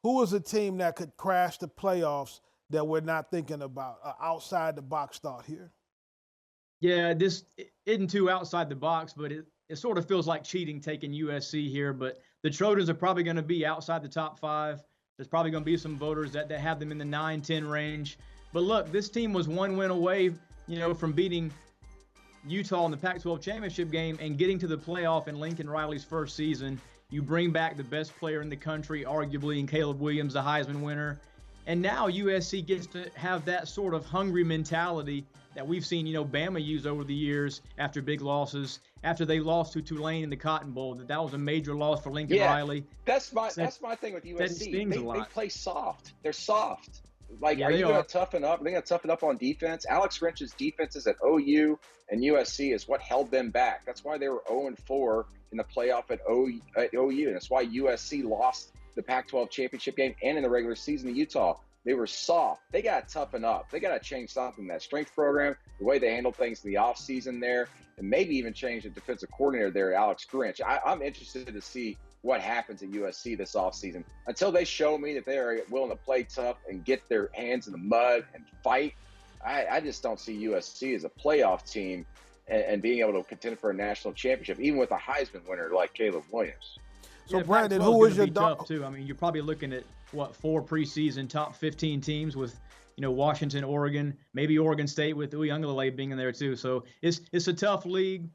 Who is a team that could crash the playoffs that we're not thinking about? Outside the box thought here. Yeah, this isn't too outside the box, but it sort of feels like cheating taking USC here. But the Trojans are probably going to be outside the top five. There's probably going to be some voters that have them in the 9-10 range. But look, this team was one win away, from beating Utah in the Pac-12 championship game and getting to the playoff in Lincoln Riley's first season. You bring back the best player in the country, arguably, in Caleb Williams, the Heisman winner. And now USC gets to have that sort of hungry mentality that we've seen, Bama use over the years after big losses. After they lost to Tulane in the Cotton Bowl, that was a major loss for Lincoln Riley. That's my thing with USC. They play soft. They're soft. Like, are you going to toughen up? Are they going to toughen up on defense? Alex Grinch's defenses at OU and USC is what held them back. That's why they were 0-4 in the playoff at OU, and that's why USC lost the Pac-12 championship game and in the regular season to Utah. They were soft. They got to toughen up. They got to change something. That strength program, the way they handle things in the offseason there, and maybe even change the defensive coordinator there, Alex Grinch. I'm interested to see what happens at USC this offseason. Until they show me that they are willing to play tough and get their hands in the mud and fight, I just don't see USC as a playoff team and being able to contend for a national championship, even with a Heisman winner like Caleb Williams. So, Brandon, who is your dog? Too. I mean, you're probably looking at, 4 preseason top 15 teams with, Washington, Oregon, maybe Oregon State with Uiagalelei being in there too. So it's a tough league.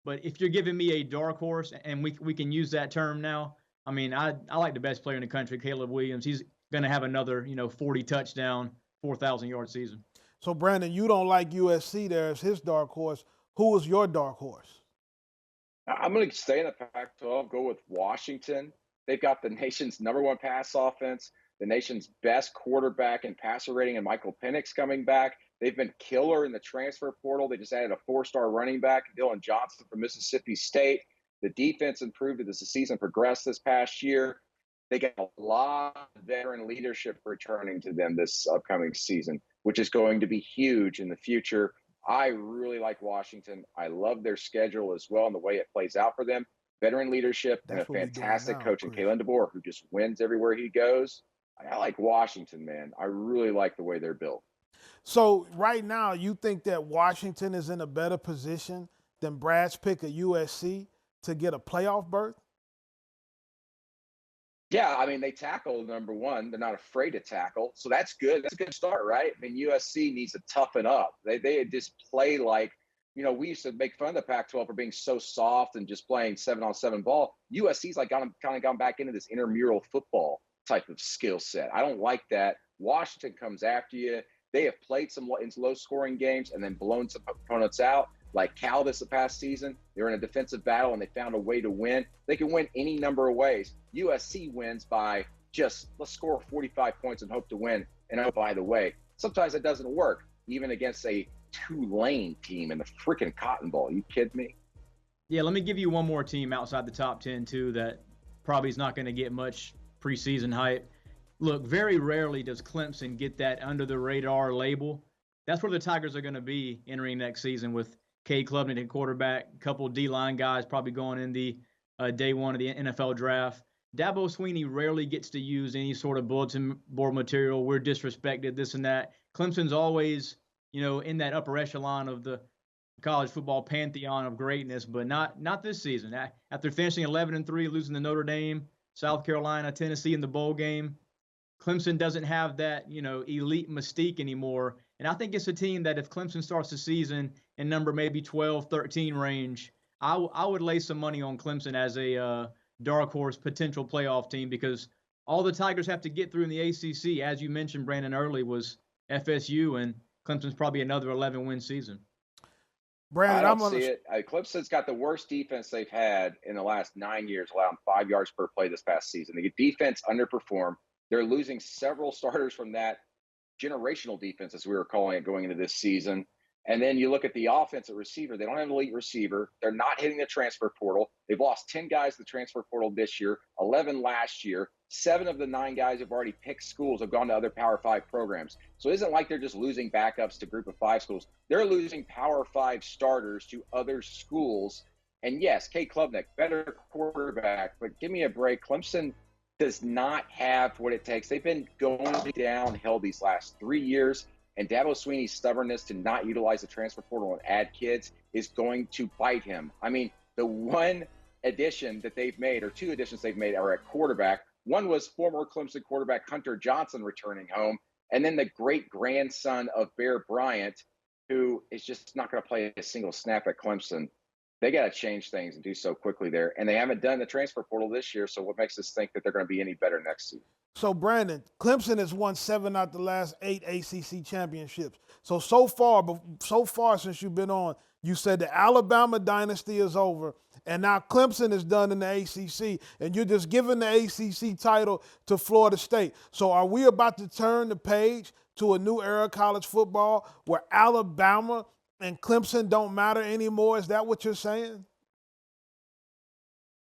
But if you're giving me a dark horse, and we can use that term now, I mean, I like the best player in the country, Caleb Williams. He's going to have another, 40 touchdown, 4,000-yard season. So, Brandon, you don't like USC there as his dark horse. Who is your dark horse? I'm going to stay in the Pac-12, go with Washington. They've got the nation's #1 pass offense, the nation's best quarterback and passer rating, and Michael Penix coming back. They've been killer in the transfer portal. They just added a 4-star running back, Dylan Johnson from Mississippi State. The defense improved as the season progressed this past year. They got a lot of veteran leadership returning to them this upcoming season, which is going to be huge in the future. I really like Washington. I love their schedule as well and the way it plays out for them. Veteran leadership and a fantastic coach in Kalen DeBoer, who just wins everywhere he goes. I like Washington, man. I really like the way they're built. So right now, you think that Washington is in a better position than Brad's pick of USC to get a playoff berth? Yeah, I mean, they tackle #1. They're not afraid to tackle. So that's good. That's a good start, right? I mean, USC needs to toughen up. They just play like, we used to make fun of the Pac-12 for being so soft and just playing 7-on-7 ball. USC's like kind of gone back into this intramural football type of skill set. I don't like that. Washington comes after you. They have played some low-scoring games and then blown some opponents out. Like Cal this past season, they were in a defensive battle and they found a way to win. They can win any number of ways. USC wins by just, let's score 45 points and hope to win. And oh, by the way, sometimes it doesn't work, even against a Tulane team in the freaking Cotton Bowl. You kidding me? Yeah, let me give you one more team outside the top 10, too, that probably is not going to get much preseason hype. Look, very rarely does Clemson get that under-the-radar label. That's where the Tigers are going to be entering next season with Cade Klubnik at quarterback, a couple of D-line guys probably going in the day one of the NFL draft. Dabo Swinney rarely gets to use any sort of bulletin board material. We're disrespected, this and that. Clemson's always, in that upper echelon of the college football pantheon of greatness, but not this season. After finishing 11-3, losing to Notre Dame, South Carolina, Tennessee in the bowl game, Clemson doesn't have that, elite mystique anymore. And I think it's a team that if Clemson starts the season in number maybe 12, 13 range, I would lay some money on Clemson as a dark horse potential playoff team, because all the Tigers have to get through in the ACC, as you mentioned, Brandon, early, was FSU, and Clemson's probably another 11-win season. Brandon, I don't see it. Clemson's got the worst defense they've had in the last 9 years, allowing 5 yards per play this past season. The defense underperformed. They're losing several starters from that generational defense, as we were calling it, going into this season. And then you look at the offensive receiver. They don't have an elite receiver. They're not hitting the transfer portal. They've lost 10 guys to the transfer portal this year, 11 last year. 7 of the 9 guys have already picked schools, have gone to other Power 5 programs. So it isn't like they're just losing backups to Group of 5 schools. They're losing Power 5 starters to other schools. And yes, Cade Klubnik, better quarterback, but give me a break. Clemson does not have what it takes. They've been going downhill these last 3 years, and Dabo Swinney's stubbornness to not utilize the transfer portal and add kids is going to bite him. I mean, the one addition that they've made, or two additions they've made, are at quarterback. One was former Clemson quarterback Hunter Johnson returning home, and then the great grandson of Bear Bryant, who is just not going to play a single snap at Clemson. They got to change things and do so quickly there. And they haven't done the transfer portal this year, so what makes us think that they're going to be any better next season? So, Brandon, Clemson has won 7 out of the last 8 ACC championships. So far since you've been on, you said the Alabama dynasty is over, and now Clemson is done in the ACC, and you're just giving the ACC title to Florida State. So are we about to turn the page to a new era of college football where Alabama and Clemson don't matter anymore? Is that what you're saying?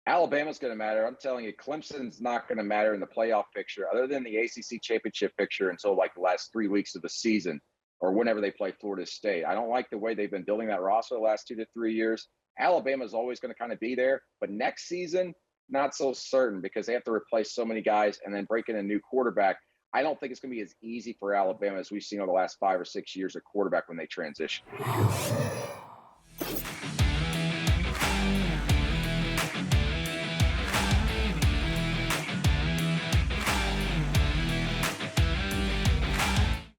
Alabama's going to matter. I'm telling you, Clemson's not going to matter in the playoff picture other than the ACC championship picture until like the last 3 weeks of the season or whenever they play Florida State. I don't like the way they've been building that roster the last 2 to 3 years. Alabama's always going to kind of be there, but next season, not so certain because they have to replace so many guys and then break in a new quarterback. I don't think it's going to be as easy for Alabama as we've seen over the last 5 or 6 years at quarterback when they transition.